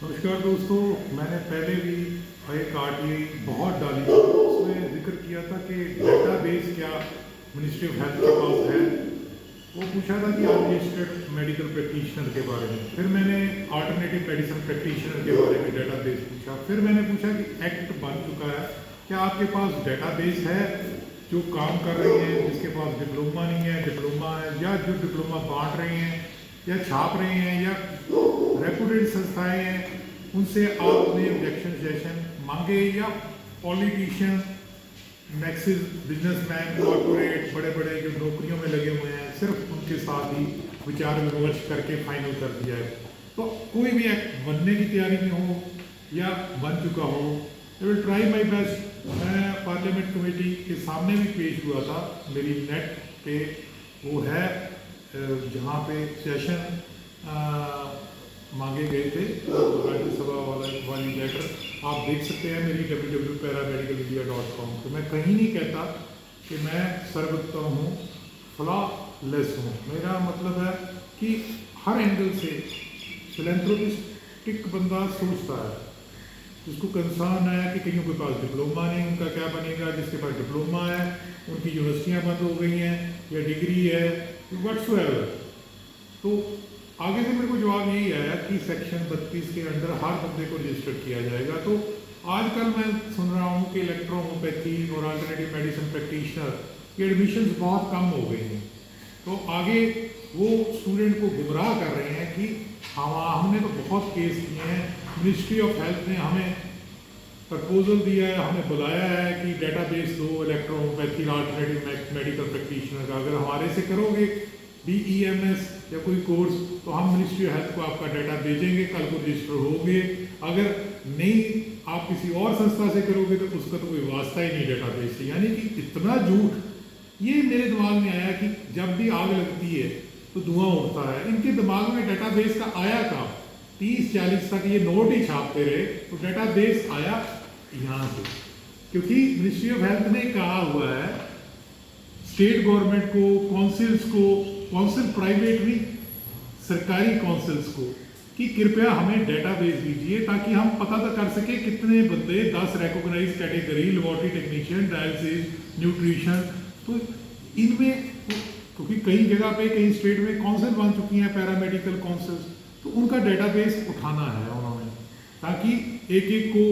नमस्कार दोस्तों। मैंने पहले भी एक आरटीआई बहुत डाली थी, उसमें जिक्र किया था कि डेटाबेस क्या मिनिस्ट्री ऑफ हेल्थ के पास है। वो पूछा था कि रजिस्टर्ड मेडिकल प्रैक्टिशनर के बारे में। फिर मैंने अल्टरनेटिव मेडिसिन प्रैक्टिशनर के बारे में डेटाबेस पूछा। फिर मैंने पूछा कि एक्ट बन चुका है, क्या आपके पास डेटाबेस है जो काम कर रहे हैं, जिसके पास डिप्लोमा नहीं है, डिप्लोमा है, या जो डिप्लोमा बांट रहे हैं या छाप रहे हैं या रेपुटेड संस्थाएं हैं, उनसे आपने ऑब्जेक्शन सेशन मांगे, या पॉलिटिशियन, मैक्सिस बिजनेसमैन, कॉर्पोरेट, बड़े बड़े जो नौकरियों में लगे हुए हैं, सिर्फ उनके साथ ही विचार विमर्श करके फाइनल कर दिया है। तो कोई भी एक्ट बनने की तैयारी में हो या बन चुका हो, I will try my best. मैं पार्लियामेंट कमेटी के सामने भी पेश हुआ था, मेरी नेट पे वो है जहाँ पे सेशन मांगे गए थे, राज्यसभा वाली लेटर आप देख सकते हैं मेरी www.paramedicalindia.com। तो मैं कहीं नहीं कहता कि मैं सर्वोत्तम हूँ, फ्लॉलेस हूँ। मेरा मतलब है कि हर एंगल से फिलैंथ्रोपिस्टिक बंदा सोचता है, जिसको कंसर्न है कि कहीं के पास डिप्लोमा नहीं, उनका क्या बनेगा, जिसके पास डिप्लोमा है उनकी यूनिवर्सिटियाँ बंद हो गई हैं या डिग्री है व्हाट्सोएवर। तो आगे से मेरे को जवाब यही आया कि सेक्शन 32 के अंडर हर बंदे को रजिस्टर किया जाएगा। तो आजकल मैं सुन रहा हूँ कि इलेक्ट्रोहोम्योपैथी और अल्टरनेटिव मेडिसिन प्रैक्टिशनर की एडमिशन्स बहुत कम हो गई हैं। तो आगे वो स्टूडेंट को गुमराह कर रहे हैं कि हमने तो बहुत केस किए हैं, मिनिस्ट्री ऑफ हेल्थ ने हमें प्रपोजल दिया है, हमें बुलाया है कि डेटाबेस दो इलेक्ट्रोहोम्योपैथी अल्टरनेटिव मेडिकल प्रैक्टिशनर का, अगर हमारे से करोगे DEMS या कोई कोर्स तो हम मिनिस्ट्री ऑफ हेल्थ को आपका डाटा भेजेंगे, कल को रजिस्टर होगे। अगर नहीं आप किसी और संस्था से करोगे तो उसका तो कोई वास्ता ही नहीं डेटाबेस से। यानी कि इतना झूठ, ये मेरे दिमाग में आया कि जब भी आग लगती है तो धुआं उठता है। इनके दिमाग में डेटाबेस का आया कहाँ? 30-40 तक ये नोट ही छापते रहे, तो डेटाबेस आया यहाँ से, क्योंकि मिनिस्ट्री ऑफ हेल्थ ने कहा हुआ है स्टेट गवर्नमेंट को, काउंसिल्स को, काउंसिल प्राइवेट भी, सरकारी काउंसिल्स को, कि कृपया हमें डेटाबेस दीजिए ताकि हम पता तो कर सके कितने बंदे 10 recognise category, laboratory technician, dialysis, nutrition, तो इनमें क्योंकि कई जगह पे कई स्टेट में काउंसिल बन चुकी हैं पैरामेडिकल काउंसिल्स, तो उनका डेटाबेस उठाना है उन्होंने, ताकि एक एक को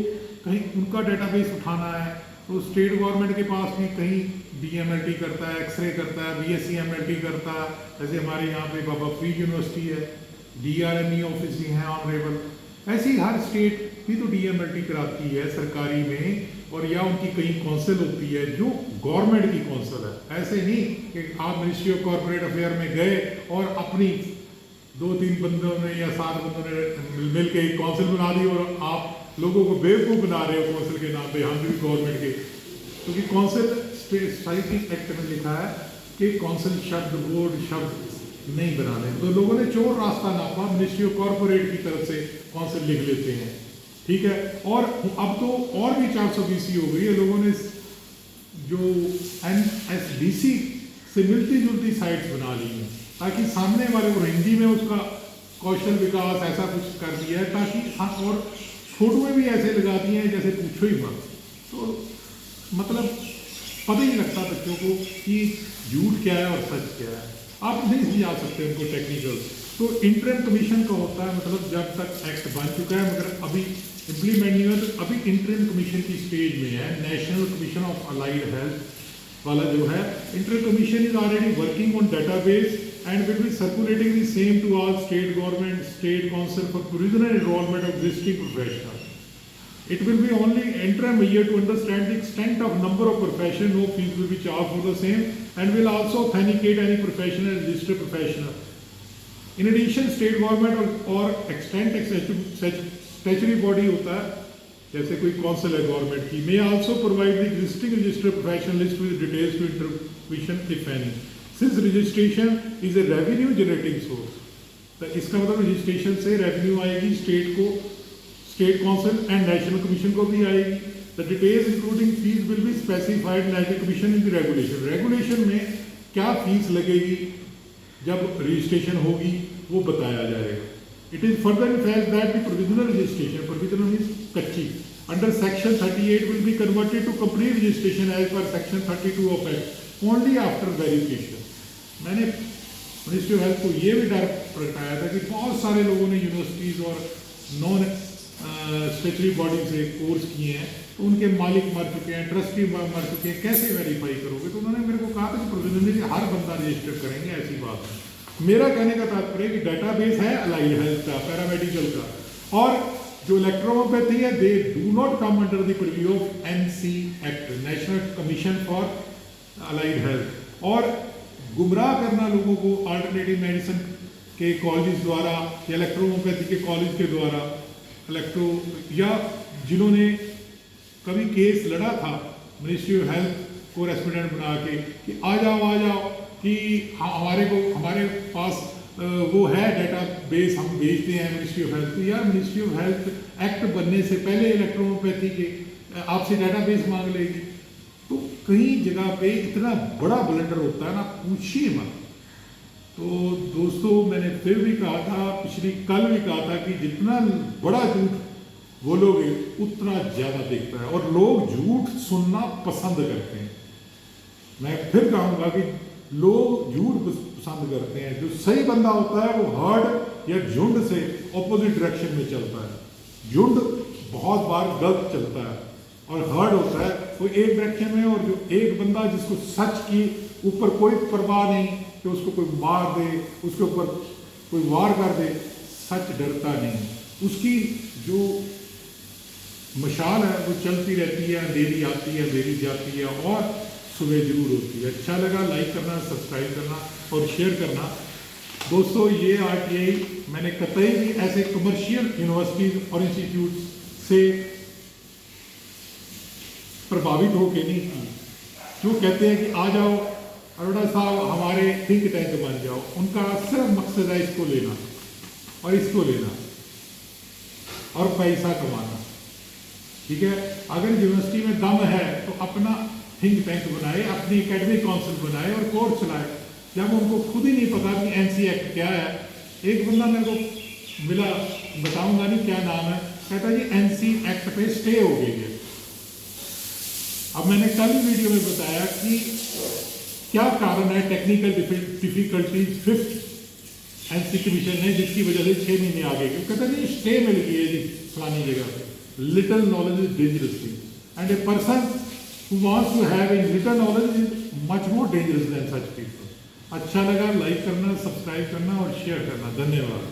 कहीं उनका डेटाबेस उठाना है। तो स्टेट गवर्नमेंट के पास भी कहीं DMLT करता है, एक्सरे करता है, BSc MLT करता है, जैसे हमारे यहाँ पे बाबा फरीद यूनिवर्सिटी है, DRME ऑफिस भी हैं ऑनरेबल, ऐसे ही हर स्टेट भी तो DMLT कराती है सरकारी में, और या उनकी कहीं काउंसिल होती है जो गवर्नमेंट की काउंसिल है। ऐसे नहीं कि आप मिनिस्ट्री ऑफ कॉर्पोरेट अफेयर में गए और अपनी 2-3 बंदों ने या 7 बंदों ने मिल के एक काउंसिल बना दी और आप लोगों को बेवकूफ़ बना रहे हो काउंसिल के नाम पे, हम भी गवर्नमेंट के। क्योंकि काउंसिल साइंटिफिक एक्ट में लिखा है कि काउंसिल शब्द, बोर्ड शब्द नहीं बनाने, तो लोगों ने चोर रास्ता नापा, मिनिस्ट्री ऑफ कॉर्पोरेट की तरफ से काउंसिल लिख लेते हैं, ठीक है। और अब तो और भी 420 हो गई है, लोगों ने जो NSDC से मिलती जुलती साइट्स बना ली हैं ताकि सामने वाले को हिंदी में उसका कौशल विकास ऐसा कुछ कर दिया है, ताकि और फोटो में भी ऐसे लगाती हैं जैसे पूछो ही मत। तो मतलब पता ही नहीं लगता बच्चों को कि झूठ क्या है और सच क्या है, आप नहीं समझा सकते उनको टेक्निकल। तो इंटरिम कमीशन का होता है, मतलब जब तक एक्ट बन चुका है मगर अभी इम्प्लीमेंट नहीं हुआ, तो अभी इंटरिम कमीशन की स्टेज में है। National commission of allied health वाला जो है, interim commission is already working on database and will be circulating the same to all state government, state council for provisional enrollment of existing professionals. It will be only interim year to understand the extent of number of profession. No fees will be charged for the same, and will also authenticate any professional and registered professional. In addition, state government or extent statutory body होता है, जैसे कोई council है government की, may also provide the existing registered professional list with details to interpretation if any. Since registration is a revenue generating source, तो इसका मतलब registration से रेवेन्यू आएगी स्टेट को, state council and national commission को भी आएगी। The details including fees will be specified national commission in the regulation. Regulation में क्या फीस लगेगी जब रजिस्ट्रेशन होगी वो बताया जाएगा। It is further in fact that the provisional registration, provisional means kachi, under section 38 will be converted to complete registration as per section 32 of Act only after verification. मैंने ministry of health को ये भी डर प्रगटाया था कि बहुत सारे लोगों ने यूनिवर्सिटीज़ और नॉन स्टेचुटरी बॉडी से कोर्स किए हैं, तो उनके मालिक मर चुके हैं, ट्रस्टी मर चुके हैं, कैसे वेरीफाई करोगे? तो उन्होंने मेरे को कहा था कि प्रोविजनली हर बंदा रजिस्टर करेंगे, ऐसी बात है। मेरा कहने का तात्पर्य कि डाटाबेस है अलाइड हेल्थ का, पैरामेडिकल का, और जो इलेक्ट्रोपैथी है they do not come under the preview of NC act, national commission for allied health. और गुमराह करना लोगों को अल्टरनेटिव मेडिसिन के कॉलेज द्वारा या इलेक्ट्रोपैथी के कॉलेज के द्वारा इलेक्ट्रो, या जिन्होंने कभी केस लड़ा था मिनिस्ट्री ऑफ हेल्थ को रेस्पोंडेंट बना के कि आ जाओ कि हमारे पास वो है डाटा बेस, हम भेजते हैं मिनिस्ट्री ऑफ हेल्थ। तो यार मिनिस्ट्री ऑफ हेल्थ एक्ट बनने से पहले इलेक्ट्रोपैथी के आपसे डाटा बेस मांग लेगी। तो कई जगह पे इतना बड़ा ब्लंडर होता है ना, पूछिए मत। तो दोस्तों मैंने फिर भी कहा था, कल भी कहा था कि जितना बड़ा झूठ बोलोगे उतना ज़्यादा दिखता है, और लोग झूठ सुनना पसंद करते हैं। मैं फिर कहूँगा कि लोग झूठ पसंद करते हैं। जो सही बंदा होता है वो हर्ड या झुंड से ऑपोजिट डायरेक्शन में चलता है। झुंड बहुत बार गलत चलता है और हर्ड होता है वो एक डायरेक्शन में, और जो एक बंदा जिसको सच की ऊपर कोई परवाह नहीं कि उसको कोई मार दे, उसके ऊपर कोई वार कर दे, सच डरता नहीं, उसकी जो मशाल है वो चलती रहती है, अंधेरी आती है, अंधेरी जाती है, और सुबह जरूर होती है। अच्छा लगा लाइक करना, सब्सक्राइब करना और शेयर करना। दोस्तों ये RTI मैंने कतई भी ऐसे कमर्शियल यूनिवर्सिटीज और इंस्टीट्यूट से प्रभावित होकर नहीं की, जो कहते हैं कि आ जाओ अरोड़ा साहब हमारे थिंक टैंक बन जाओ। उनका सिर्फ मकसद है इसको लेना और इसको लेना और पैसा कमाना। ठीक है, अगर यूनिवर्सिटी में दम है तो अपना थिंक टैंक बनाए, अपनी एकेडमिक काउंसिल बनाए और कोर्स चलाए। जब उनको खुद ही नहीं पता कि NC एक्ट क्या है, एक बंदा मेरे को मिला, बताऊंगा नहीं क्या नाम है, कहता जी NC एक्ट पे स्टे हो गई है। अब मैंने कल वीडियो में बताया कि क्या कारण है technical difficulties 5th NC commission ने, जिसकी वजह से 6 महीने आगे गए। कहता जी स्टे मिल गई है जी फलानी जगह पे। Little knowledge is dangerous thing and a person who wants to have a little knowledge is much more dangerous than such people. अच्छा लगा लाइक करना, सब्सक्राइब करना और शेयर करना। धन्यवाद।